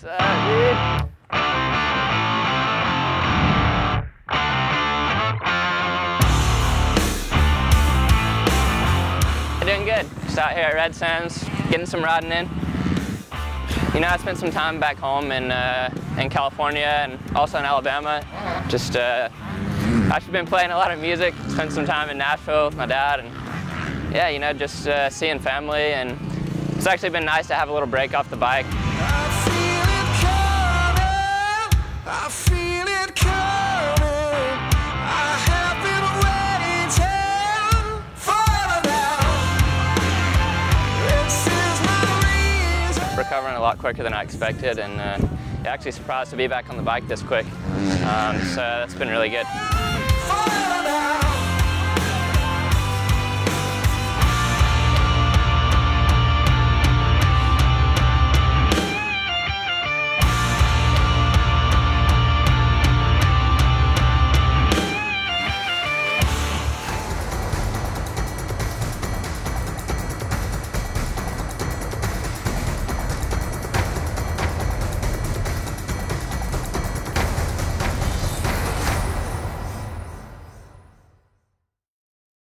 What's up, dude? Doing good. Just out here at Red Sands, getting some riding in. You know, I spent some time back home in California and also in Alabama. Just actually been playing a lot of music. Spent some time in Nashville with my dad, and yeah, you know, just seeing family. And it's actually been nice to have a little break off the bike. I feel it coming. I have been waiting for now. This is my reason. Recovering a lot quicker than I expected, and actually surprised to be back on the bike this quick. So that's been really good.